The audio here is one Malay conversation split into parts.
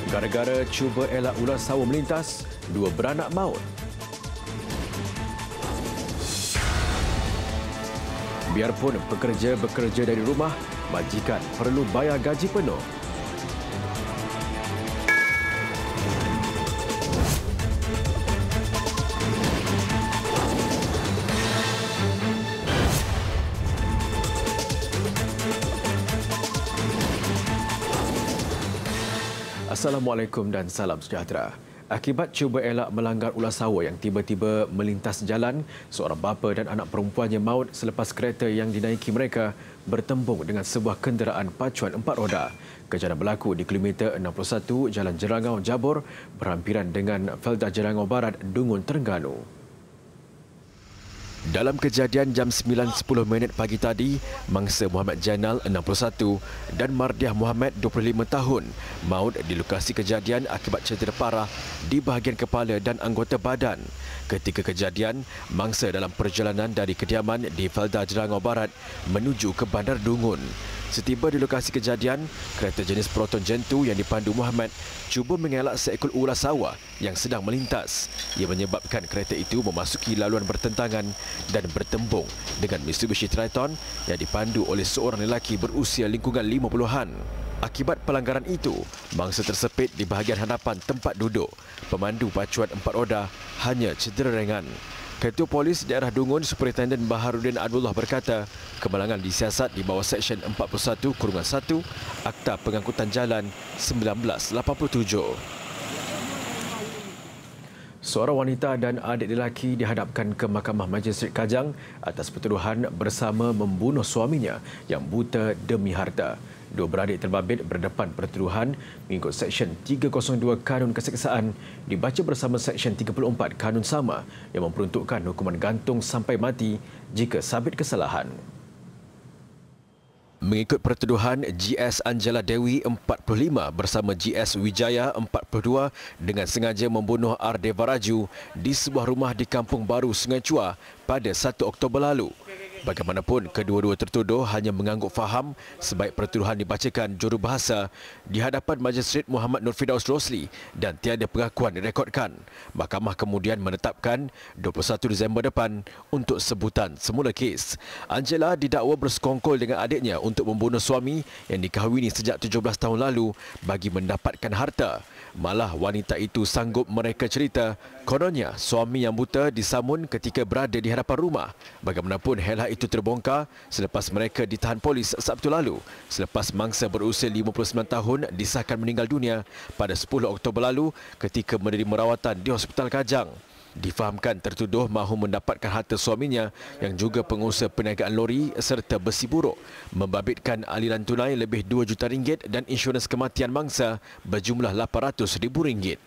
Gara-gara cuba elak ular sawo melintas, 2 beranak maut. Biarpun pekerja bekerja dari rumah, majikan perlu bayar gaji penuh. Assalamualaikum dan salam sejahtera. Akibat cuba elak melanggar ular sawo yang tiba-tiba melintas jalan, seorang bapa dan anak perempuannya maut selepas kereta yang dinaiki mereka bertembung dengan sebuah kenderaan pacuan 4 roda. Kejadian berlaku di kilometer 61 Jalan Jerangau Jabor berhampiran dengan Felda Jerangau Barat, Dungun, Terengganu. Dalam kejadian jam 9.10 pagi tadi, mangsa Muhammad Jainal 61 dan Mardiah Muhammad 25 tahun maut di lokasi kejadian akibat cedera parah di bahagian kepala dan anggota badan. Ketika kejadian, mangsa dalam perjalanan dari kediaman di Felda Jerangau Barat menuju ke Bandar Dungun. Setiba di lokasi kejadian, kereta jenis Proton Gen 2 yang dipandu Muhammad cuba mengelak seekor ular sawa yang sedang melintas. Ia menyebabkan kereta itu memasuki laluan bertentangan dan bertembung dengan Mitsubishi Triton yang dipandu oleh seorang lelaki berusia lingkungan 50-an. Akibat pelanggaran itu, mangsa tersepit di bahagian hadapan tempat duduk. Pemandu pacuan 4 roda hanya cedera ringan. Ketua Polis Daerah Dungun, Superintendent Baharudin Abdullah berkata, kemalangan disiasat di bawah Seksyen 41-1 Akta Pengangkutan Jalan 1987. Seorang wanita dan adik lelaki dihadapkan ke Mahkamah Majistret Kajang atas pertuduhan bersama membunuh suaminya yang buta demi harta. 2 beradik terbabit berdepan pertuduhan mengikut Seksyen 302 Kanun Keseksaan dibaca bersama Seksyen 34 Kanun Sama yang memperuntukkan hukuman gantung sampai mati jika sabit kesalahan. Mengikut pertuduhan, GS Angela Dewi 45 bersama GS Wijaya 42 dengan sengaja membunuh R. Devaraju di sebuah rumah di Kampung Baru, Sungai Chua pada 1 Oktober lalu. Bagaimanapun, kedua-dua tertuduh hanya mengangguk faham sebaik pertuduhan dibacakan jurubahasa di hadapan Majistret Muhammad Nur Firdaus Rosli dan tiada pengakuan direkodkan. Mahkamah kemudian menetapkan 21 Disember depan untuk sebutan semula kes. Angela didakwa bersekongkol dengan adiknya untuk membunuh suami yang dikahwini sejak 17 tahun lalu bagi mendapatkan harta. Malah wanita itu sanggup mereka cerita, kononnya suami yang buta disamun ketika berada di hadapan rumah. Bagaimanapun, hal itu terbongkar selepas mereka ditahan polis Sabtu lalu selepas mangsa berusia 59 tahun disahkan meninggal dunia pada 10 Oktober lalu ketika menerima rawatan di Hospital Kajang. Difahamkan tertuduh mahu mendapatkan harta suaminya yang juga pengusaha perniagaan lori serta besi buruk, membabitkan aliran tunai lebih 2 juta ringgit dan insurans kematian mangsa berjumlah RM800,000.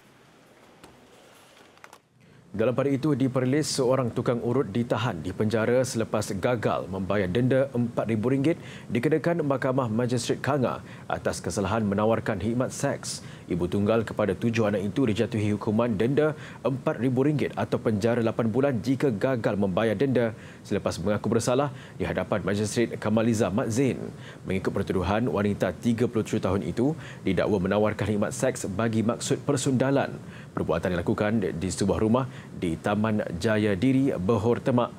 Dalam pada itu, di Perlis, seorang tukang urut ditahan di penjara selepas gagal membayar denda RM4,000 dikenakan Mahkamah Majistret Kanga atas kesalahan menawarkan khidmat seks. Ibu tunggal kepada 7 anak itu dijatuhi hukuman denda RM4,000 atau penjara 8 bulan jika gagal membayar denda selepas mengaku bersalah di hadapan Majistret Kamaliza Mat Zain. Mengikut pertuduhan, wanita 37 tahun itu didakwa menawarkan khidmat seks bagi maksud persundalan. Perbuatan dilakukan di sebuah rumah di Taman Jaya Diri, Behor Temak,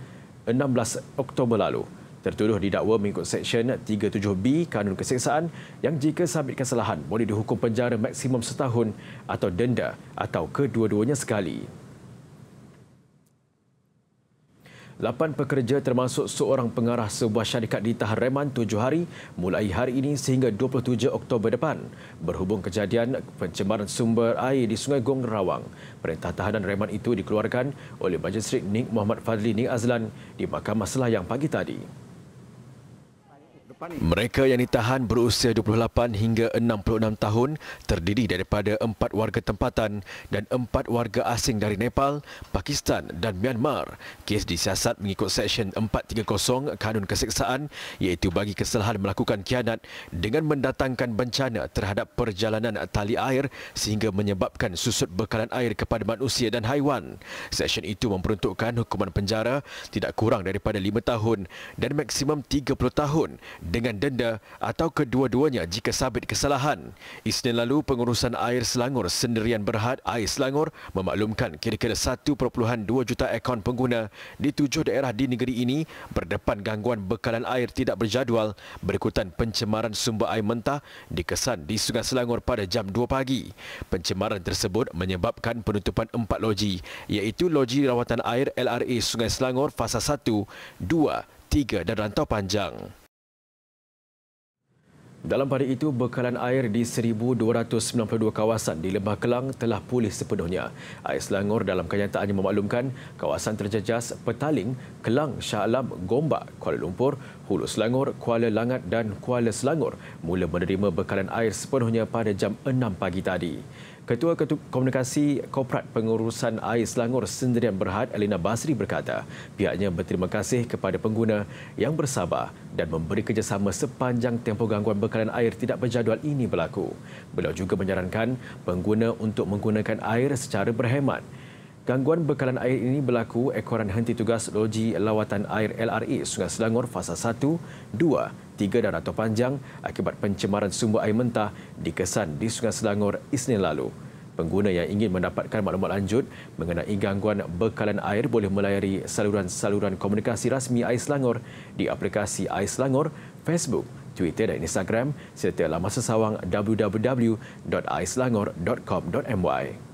16 Oktober lalu. Tertuduh didakwa mengikut Seksyen 37B Kanun Keseksaan yang jika sabit kesalahan boleh dihukum penjara maksimum setahun atau denda atau kedua-duanya sekali. 8 pekerja termasuk seorang pengarah sebuah syarikat ditahan reman 7 hari mulai hari ini sehingga 27 Oktober depan berhubung kejadian pencemaran sumber air di Sungai Gong, Rawang. Perintah tahanan reman itu dikeluarkan oleh Majistret Ning Muhammad Fadli Ning Azlan di Mahkamah Selayang pagi tadi. Mereka yang ditahan berusia 28 hingga 66 tahun terdiri daripada 4 warga tempatan dan 4 warga asing dari Nepal, Pakistan dan Myanmar. Kes disiasat mengikut Seksyen 430 Kanun Keseksaan iaitu bagi kesalahan melakukan khianat dengan mendatangkan bencana terhadap perjalanan tali air sehingga menyebabkan susut bekalan air kepada manusia dan haiwan. Seksyen itu memperuntukkan hukuman penjara tidak kurang daripada 5 tahun dan maksimum 30 tahun dengan denda atau kedua-duanya jika sabit kesalahan. Isnin lalu, Pengurusan Air Selangor Sendirian Berhad Air Selangor memaklumkan kira-kira 1.2 juta akaun pengguna di 7 daerah di negeri ini berdepan gangguan bekalan air tidak berjadual berikutan pencemaran sumber air mentah dikesan di Sungai Selangor pada jam 2 pagi. Pencemaran tersebut menyebabkan penutupan 4 loji, iaitu Loji Rawatan Air LRA Sungai Selangor Fasa 1, 2, 3 dan Rantau Panjang. Dalam pada itu, bekalan air di 1,292 kawasan di Lembah Kelang telah pulih sepenuhnya. Air Selangor dalam kenyataannya memaklumkan kawasan terjejas Petaling, Kelang, Shah Alam, Gombak, Kuala Lumpur, Hulu Selangor, Kuala Langat dan Kuala Selangor mula menerima bekalan air sepenuhnya pada jam 6 pagi tadi. Ketua Komunikasi Korporat Pengurusan Air Selangor Sendirian Berhad Elina Basri berkata pihaknya berterima kasih kepada pengguna yang bersabar dan memberi kerjasama sepanjang tempoh gangguan bekalan air tidak berjadual ini berlaku. Beliau juga menyarankan pengguna untuk menggunakan air secara berhemat. Gangguan bekalan air ini berlaku ekoran henti tugas Loji Lawatan Air LRA Sungai Selangor Fasa 1, 2, 3 dan Rantau Panjang akibat pencemaran sumber air mentah dikesan di Sungai Selangor Isnin lalu. Pengguna yang ingin mendapatkan maklumat lanjut mengenai gangguan bekalan air boleh melayari saluran-saluran komunikasi rasmi Air Selangor di aplikasi Air Selangor, Facebook, Twitter dan Instagram serta laman sesawang www.airselangor.com.my.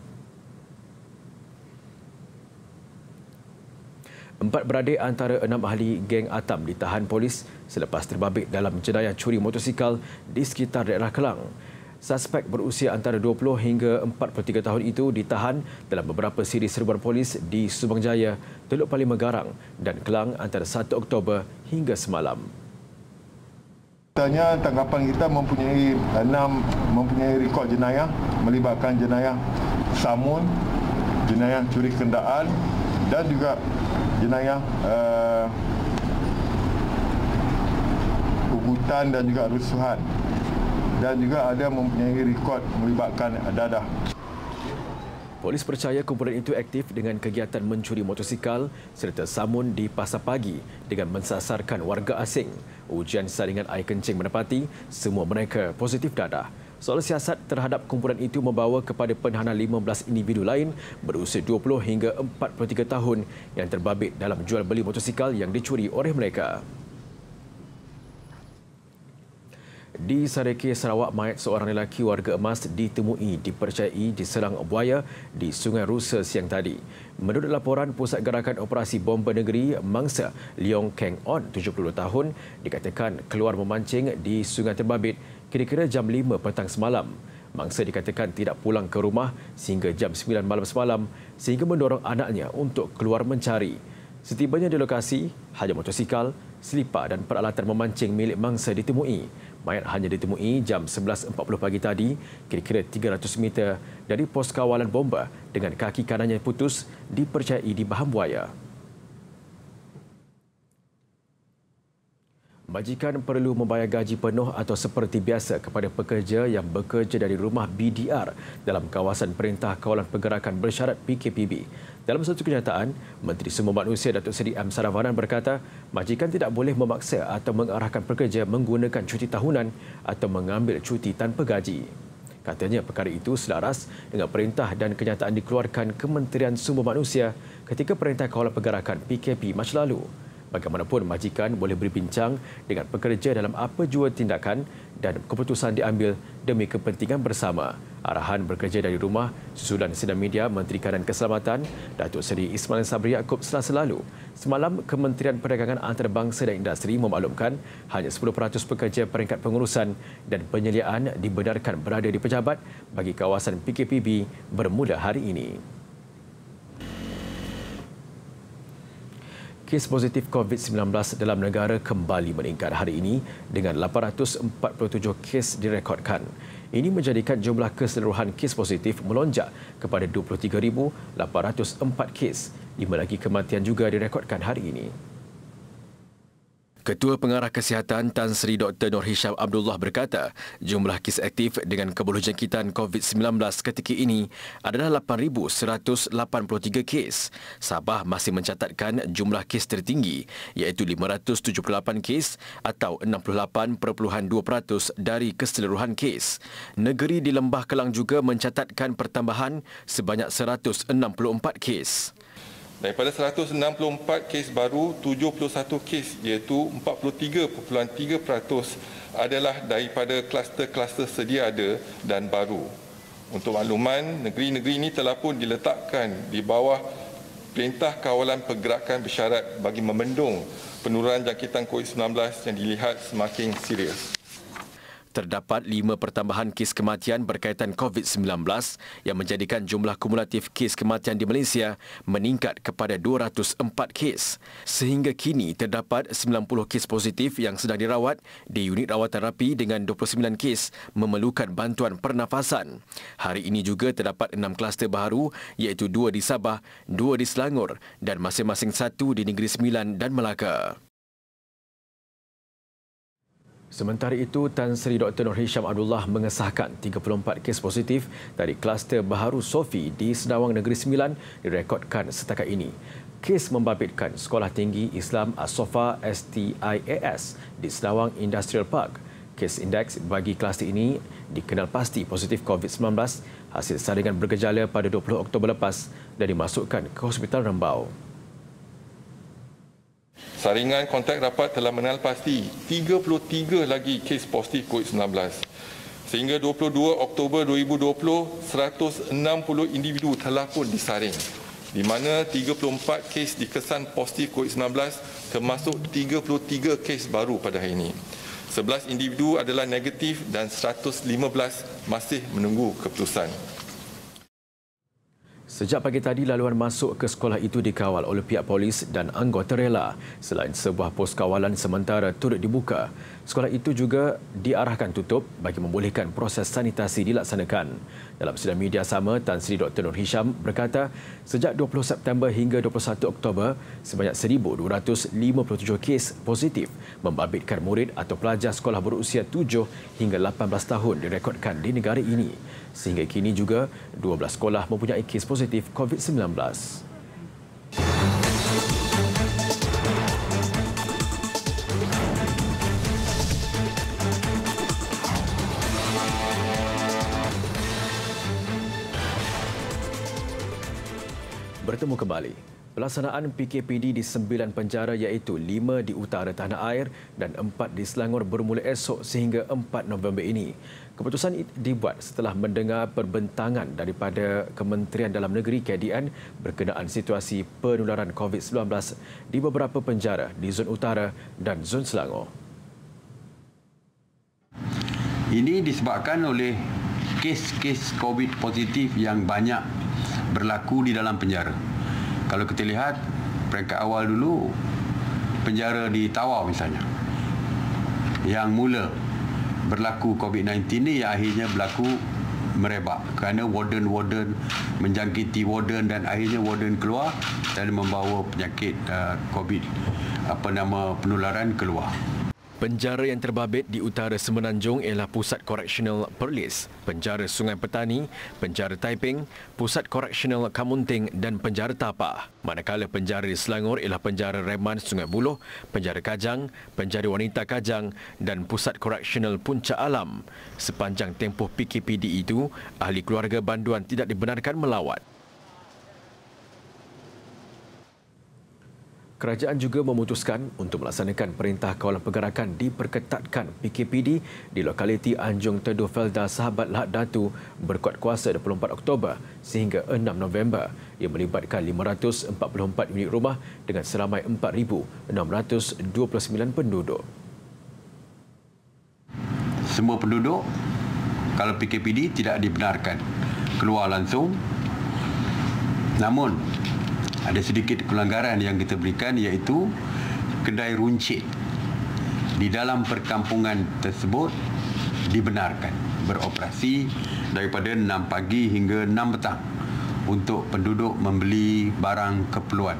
4 beradik antara 6 ahli geng Atam ditahan polis selepas terbabit dalam jenayah curi motosikal di sekitar daerah Kelang. Suspek berusia antara 20 hingga 43 tahun itu ditahan dalam beberapa siri serbuan polis di Subang Jaya, Teluk Palima Garang dan Kelang antara 1 Oktober hingga semalam. Katanya tanggapan kita mempunyai rekod jenayah melibatkan jenayah samun, jenayah curi kenderaan dan juga jenayah ugutan dan juga rusuhan, dan juga ada mempunyai rekod melibatkan dadah. Polis percaya kumpulan itu aktif dengan kegiatan mencuri motosikal serta samun di pasar pagi dengan mensasarkan warga asing. Ujian saringan air kencing menepati semua mereka positif dadah. Soal siasat terhadap kumpulan itu membawa kepada penahanan 15 individu lain berusia 20 hingga 43 tahun yang terbabit dalam jual beli motosikal yang dicuri oleh mereka. Di Sareke, Sarawak, mayat seorang lelaki warga emas ditemui dipercayai diserang buaya di Sungai Rusa siang tadi. Menurut laporan Pusat Gerakan Operasi Bomba Negeri Mangsa, Leong Keng On, 72 tahun, dikatakan keluar memancing di sungai terbabit kira-kira jam 5 petang semalam. Mangsa dikatakan tidak pulang ke rumah sehingga jam 9 malam semalam sehingga mendorong anaknya untuk keluar mencari. Setibanya di lokasi, hanya motosikal, selipar dan peralatan memancing milik mangsa ditemui. Mayat hanya ditemui jam 11.40 pagi tadi, kira-kira 300 meter dari pos kawalan bomba dengan kaki kanannya putus dipercayai di bahan buaya. Majikan perlu membayar gaji penuh atau seperti biasa kepada pekerja yang bekerja dari rumah BDR dalam kawasan Perintah Kawalan Pergerakan Bersyarat PKPB. Dalam satu kenyataan, Menteri Sumber Manusia Datuk Seri M. Saravanan berkata, majikan tidak boleh memaksa atau mengarahkan pekerja menggunakan cuti tahunan atau mengambil cuti tanpa gaji. Katanya perkara itu selaras dengan perintah dan kenyataan dikeluarkan Kementerian Sumber Manusia ketika Perintah Kawalan Pergerakan PKP Mac lalu. Bagaimanapun, majikan boleh berbincang dengan pekerja dalam apa jua tindakan dan keputusan diambil demi kepentingan bersama. Arahan bekerja dari rumah susulan sidang media Menteri Kanan Keselamatan Datuk Seri Ismail Sabri Yaakob Selasa lalu. Semalam, Kementerian Perdagangan Antarabangsa dan Industri memaklumkan hanya 10% pekerja peringkat pengurusan dan penyeliaan dibenarkan berada di pejabat bagi kawasan PKPB bermula hari ini. Kes positif COVID-19 dalam negara kembali meningkat hari ini dengan 847 kes direkodkan. Ini menjadikan jumlah keseluruhan kes positif melonjak kepada 23,804 kes. 5 lagi kematian juga direkodkan hari ini. Ketua Pengarah Kesihatan Tan Sri Dr. Nur Hisham Abdullah berkata, jumlah kes aktif dengan keberjangkitan COVID-19 ketika ini adalah 8,183 kes. Sabah masih mencatatkan jumlah kes tertinggi iaitu 578 kes atau 68.2% dari keseluruhan kes. Negeri di Lembah Kelang juga mencatatkan pertambahan sebanyak 164 kes. Daripada 164 kes baru, 71 kes iaitu 43.3% adalah daripada kluster-kluster sedia ada dan baru. Untuk makluman, negeri-negeri ini telah pun diletakkan di bawah Perintah Kawalan Pergerakan Bersyarat bagi membendung penularan jangkitan COVID-19 yang dilihat semakin serius. Terdapat 5 pertambahan kes kematian berkaitan COVID-19 yang menjadikan jumlah kumulatif kes kematian di Malaysia meningkat kepada 204 kes. Sehingga kini terdapat 90 kes positif yang sedang dirawat di unit rawatan rapi dengan 29 kes memerlukan bantuan pernafasan. Hari ini juga terdapat 6 kluster baru iaitu 2 di Sabah, 2 di Selangor dan masing-masing 1 di Negeri Sembilan dan Melaka. Sementara itu, Tan Sri Dr. Nur Hisham Abdullah mengesahkan 34 kes positif dari kluster Baharu Sofi di Senawang Negeri Sembilan direkodkan setakat ini. Kes membabitkan Sekolah Tinggi Islam As-Sofa STIAS di Senawang Industrial Park. Kes indeks bagi kluster ini dikenal pasti positif COVID-19 hasil saringan bergejala pada 20 Oktober lepas dan dimasukkan ke Hospital Rembau. Saringan kontak rapat telah mengenal pasti 33 lagi kes positif COVID-19. Sehingga 22 Oktober 2020, 160 individu telah pun disaring, di mana 34 kes dikesan positif COVID-19 termasuk 33 kes baru pada hari ini. 11 individu adalah negatif dan 115 masih menunggu keputusan. Sejak pagi tadi, laluan masuk ke sekolah itu dikawal oleh pihak polis dan anggota rela. Selain sebuah pos kawalan sementara turut dibuka, sekolah itu juga diarahkan tutup bagi membolehkan proses sanitasi dilaksanakan. Dalam sidang media sama, Tan Sri Dr. Nur Hisham berkata, sejak 20 September hingga 21 Oktober, sebanyak 1,257 kes positif membabitkan murid atau pelajar sekolah berusia 7 hingga 18 tahun direkodkan di negara ini. Sehingga kini juga 12 sekolah mempunyai kes positif COVID-19. Bertemu kembali. Pelaksanaan PKPD di 9 penjara iaitu 5 di utara tanah air dan 4 di Selangor bermula esok sehingga 4 November ini. Keputusan dibuat setelah mendengar perbentangan daripada Kementerian Dalam Negeri KDN berkenaan situasi penularan COVID-19 di beberapa penjara di Zon Utara dan Zon Selangor. Ini disebabkan oleh kes-kes COVID positif yang banyak berlaku di dalam penjara. Kalau kita lihat peringkat awal dulu, penjara di Tawau misalnya, yang mula berlaku COVID-19 ni yang akhirnya berlaku merebak kerana warden-warden menjangkiti warden dan akhirnya warden keluar dan membawa penyakit COVID, penularan keluar. Penjara yang terbabit di utara Semenanjung ialah Pusat Koreksional Perlis, Penjara Sungai Petani, Penjara Taiping, Pusat Koreksional Kamunting dan Penjara Tapah. Manakala penjara di Selangor ialah Penjara Reman Sungai Buloh, Penjara Kajang, Penjara Wanita Kajang dan Pusat Koreksional Puncak Alam. Sepanjang tempoh PKPD itu, ahli keluarga banduan tidak dibenarkan melawat. Kerajaan juga memutuskan untuk melaksanakan Perintah Kawalan Pergerakan diperketatkan PKPD di lokaliti Anjung Teduh Felda Sahabat Lahad Datu berkuat kuasa 24 Oktober sehingga 6 November yang melibatkan 544 unit rumah dengan seramai 4,629 penduduk. Semua penduduk, kalau PKPD tidak dibenarkan keluar langsung, namun ada sedikit pelanggaran yang kita berikan iaitu kedai runcit di dalam perkampungan tersebut dibenarkan beroperasi daripada 6 pagi hingga 6 petang untuk penduduk membeli barang keperluan.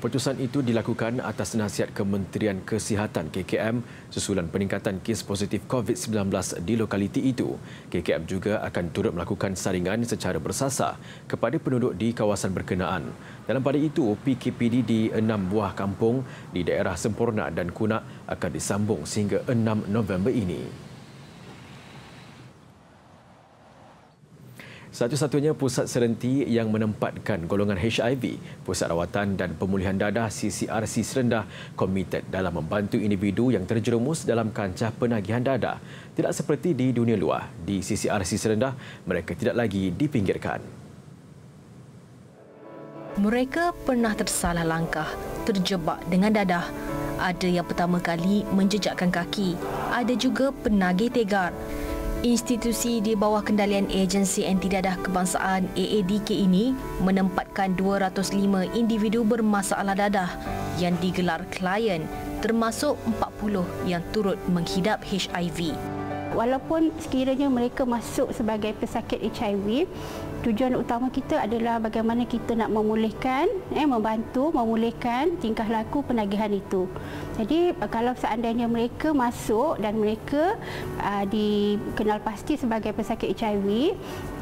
Keputusan itu dilakukan atas nasihat Kementerian Kesihatan KKM susulan peningkatan kes positif COVID-19 di lokaliti itu. KKM juga akan turut melakukan saringan secara bersasar kepada penduduk di kawasan berkenaan. Dalam pada itu, PKPD di 6 buah kampung di daerah Semporna dan Kunak akan disambung sehingga 6 November ini. Satu-satunya pusat serenti yang menempatkan golongan HIV, Pusat Rawatan dan Pemulihan Dadah CCRC Serendah komited dalam membantu individu yang terjerumus dalam kancah penagihan dadah. Tidak seperti di dunia luar, di CCRC Serendah mereka tidak lagi dipinggirkan. Mereka pernah tersalah langkah, terjebak dengan dadah. Ada yang pertama kali menjejakkan kaki, ada juga penagih tegar. Institusi di bawah kendalian Agensi Anti Dadah Kebangsaan AADK ini menempatkan 205 individu bermasalah dadah yang digelar klien, termasuk 40 yang turut menghidap HIV. Walaupun sekiranya mereka masuk sebagai pesakit HIV, tujuan utama kita adalah bagaimana kita nak memulihkan, membantu memulihkan tingkah laku penagihan itu. Jadi kalau seandainya mereka masuk dan mereka dikenal pasti sebagai pesakit HIV,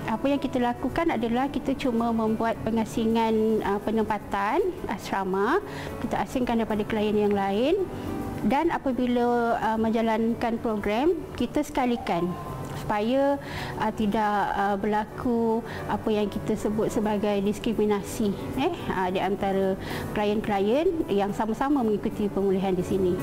apa yang kita lakukan adalah kita cuma membuat pengasingan penempatan asrama, kita asingkan daripada klien yang lain. Dan apabila menjalankan program, kita sekalikan supaya tidak berlaku apa yang kita sebut sebagai diskriminasi di antara klien-klien yang sama-sama mengikuti pemulihan di sini.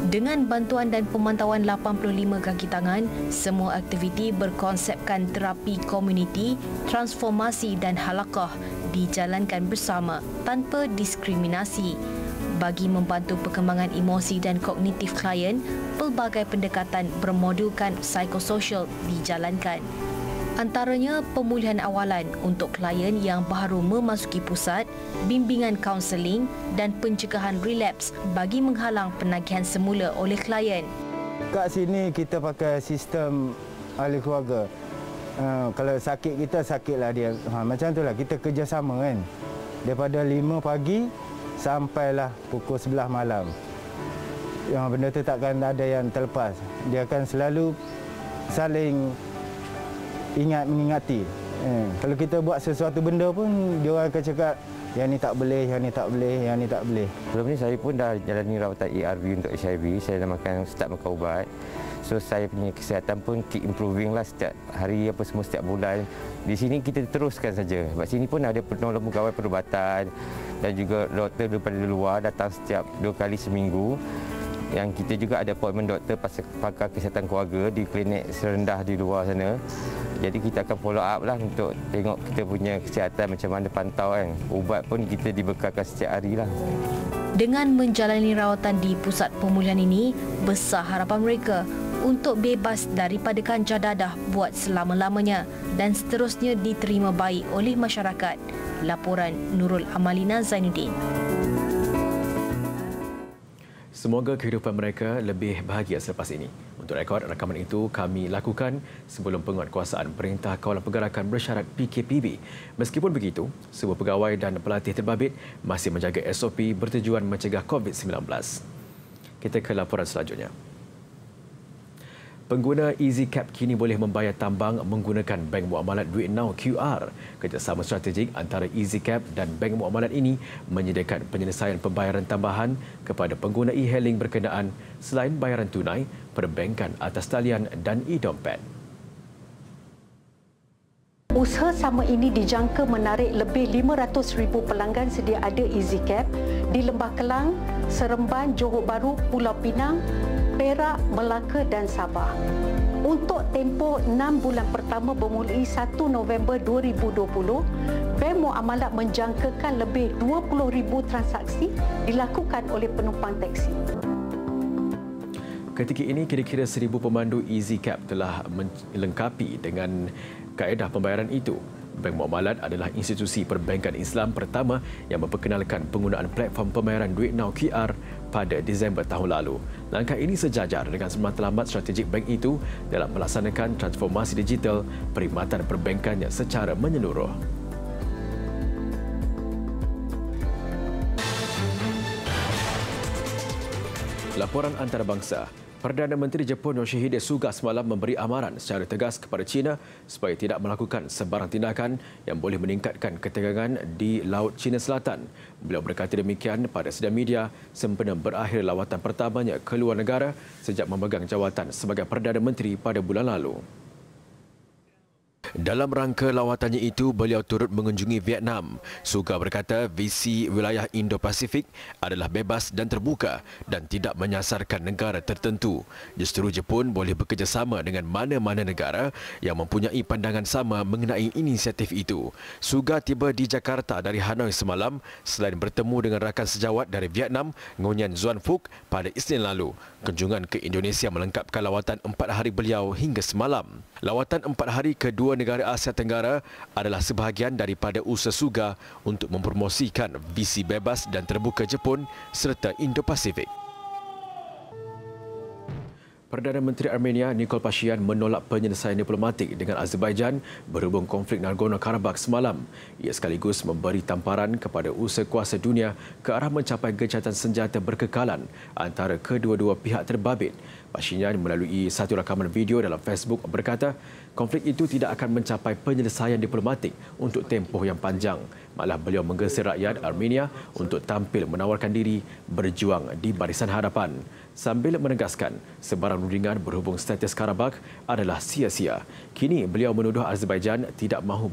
Dengan bantuan dan pemantauan 85 kaki tangan, semua aktiviti berkonsepkan terapi komuniti, transformasi dan halakah dijalankan bersama tanpa diskriminasi. Bagi membantu perkembangan emosi dan kognitif klien, pelbagai pendekatan bermodulkan psikososial dijalankan. Antaranya pemulihan awalan untuk klien yang baru memasuki pusat, bimbingan kaunseling dan pencegahan relapse bagi menghalang penagihan semula oleh klien. Kat sini kita pakai sistem ahli keluarga. Kalau sakit kita, sakitlah dia. Macam itulah kita kerjasama kan. Daripada 5 pagi sampailah pukul 11 malam. Yang benda tu takkan ada yang terlepas. Dia akan selalu saling mengingati. Kalau kita buat sesuatu benda pun, dia orang akan cakap, yang ni tak boleh, yang ni tak boleh, yang ni tak boleh. Sebelum ni saya pun dah jalani rawatan ARV untuk HIV. Saya dah start makan ubat. So saya punya kesihatan pun keep improving lah setiap hari, apa semua setiap bulan. Di sini kita teruskan saja. Sebab sini pun ada penolong pegawai perubatan dan juga doktor daripada luar datang setiap 2 kali seminggu. Yang kita juga ada appointment doktor pakar kesihatan keluarga di klinik serendah di luar sana. Jadi kita akan follow up lah untuk tengok kita punya kesihatan macam mana pantau kan. Ubat pun kita dibekalkan setiap hari lah. Dengan menjalani rawatan di pusat pemulihan ini, besar harapan mereka untuk bebas daripada kancah dadah buat selama-lamanya dan seterusnya diterima baik oleh masyarakat. Laporan Nurul Amalina Zainuddin. Semoga kehidupan mereka lebih bahagia selepas ini. Untuk rekod rakaman itu kami lakukan sebelum penguatkuasaan Perintah Kawalan Pergerakan Bersyarat PKPB. Meskipun begitu, semua pegawai dan pelatih terbabit masih menjaga SOP bertujuan mencegah COVID-19. Kita ke laporan selanjutnya. Pengguna EasyCap kini boleh membayar tambang menggunakan Bank Muamalat Duit Now QR. Kerjasama strategik antara EasyCap dan Bank Muamalat ini menyediakan penyelesaian pembayaran tambahan kepada pengguna e-hailing berkenaan selain bayaran tunai, perbankan atas talian dan e-dompet. Usaha sama ini dijangka menarik lebih 500,000 pelanggan sedia ada EasyCap di Lembah Kelang, Seremban, Johor Bahru, Pulau Pinang, Perak, Melaka dan Sabah. Untuk tempoh 6 bulan pertama bermulai 1 November 2020, Bank Muamalat menjangkakan lebih 20,000 transaksi dilakukan oleh penumpang teksi. Ketika ini, kira-kira 1,000 pemandu EasyCap telah melengkapi dengan kaedah pembayaran itu. Bank Muamalat adalah institusi perbankan Islam pertama yang memperkenalkan penggunaan platform pembayaran Duit Now QR pada Disember tahun lalu. Langkah ini sejajar dengan matlamat strategik bank itu dalam melaksanakan transformasi digital perkhidmatan perbankannya secara menyeluruh. Laporan antarabangsa. Perdana Menteri Jepun Yoshihide Suga semalam memberi amaran secara tegas kepada China supaya tidak melakukan sebarang tindakan yang boleh meningkatkan ketegangan di Laut China Selatan. Beliau berkata demikian pada sidang media sempena berakhir lawatan pertamanya ke luar negara sejak memegang jawatan sebagai Perdana Menteri pada bulan lalu. Dalam rangka lawatannya itu, beliau turut mengunjungi Vietnam. Suga berkata visi wilayah Indo-Pasifik adalah bebas dan terbuka dan tidak menyasarkan negara tertentu. Justru Jepun boleh bekerjasama dengan mana-mana negara yang mempunyai pandangan sama mengenai inisiatif itu. Suga tiba di Jakarta dari Hanoi semalam selain bertemu dengan rakan sejawat dari Vietnam, Nguyen Xuan Phuc pada Isnin lalu. Kunjungan ke Indonesia melengkapkan lawatan 4 hari beliau hingga semalam. Lawatan 4 hari ke dua negara Asia Tenggara adalah sebahagian daripada usaha Suga untuk mempromosikan visi bebas dan terbuka Jepun serta Indo-Pasifik. Perdana Menteri Armenia Nikol Pashinyan menolak penyelesaian diplomatik dengan Azerbaijan berhubung konflik Nagorno-Karabakh semalam. Ia sekaligus memberi tamparan kepada usaha kuasa dunia ke arah mencapai gencatan senjata berkekalan antara kedua-dua pihak terbabit. Pashinyan melalui satu rakaman video dalam Facebook berkata, konflik itu tidak akan mencapai penyelesaian diplomatik untuk tempoh yang panjang. Malah beliau menggesa rakyat Armenia untuk tampil menawarkan diri berjuang di barisan hadapan. Sambil menegaskan sebarang rundingan berhubung status Karabakh adalah sia-sia. Kini beliau menuduh Azerbaijan tidak mahu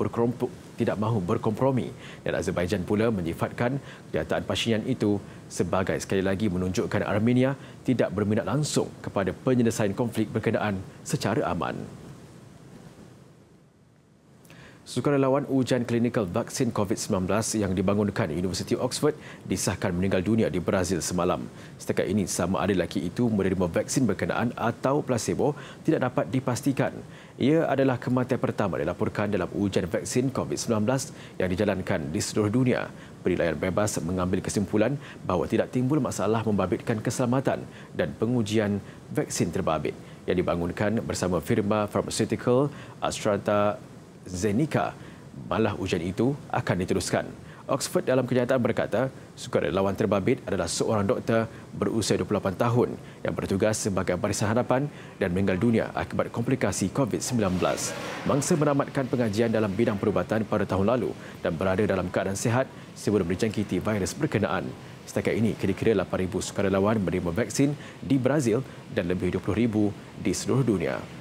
berkompromi dan Azerbaijan pula menyifatkan kenyataan Pashinyan itu sebagai sekali lagi menunjukkan Armenia tidak berminat langsung kepada penyelesaian konflik berkenaan secara aman. Sukarelawan ujian klinikal vaksin COVID-19 yang dibangunkan Universiti Oxford disahkan meninggal dunia di Brazil semalam. Setakat ini, sama ada lelaki itu menerima vaksin berkenaan atau placebo tidak dapat dipastikan. Ia adalah kematian pertama dilaporkan dalam ujian vaksin COVID-19 yang dijalankan di seluruh dunia. Penilaian bebas mengambil kesimpulan bahawa tidak timbul masalah membabitkan keselamatan dan pengujian vaksin terbabit yang dibangunkan bersama firma farmaceutical AstraZeneca. Malah ujian itu akan diteruskan. Oxford dalam kenyataan berkata, sukarelawan terbabit adalah seorang doktor berusia 28 tahun yang bertugas sebagai barisan hadapan dan meninggal dunia akibat komplikasi COVID-19. Mangsa menamatkan pengajian dalam bidang perubatan pada tahun lalu dan berada dalam keadaan sihat sebelum dijangkiti virus berkenaan. Setakat ini, kira-kira 8,000 sukarelawan menerima vaksin di Brazil dan lebih 20,000 di seluruh dunia.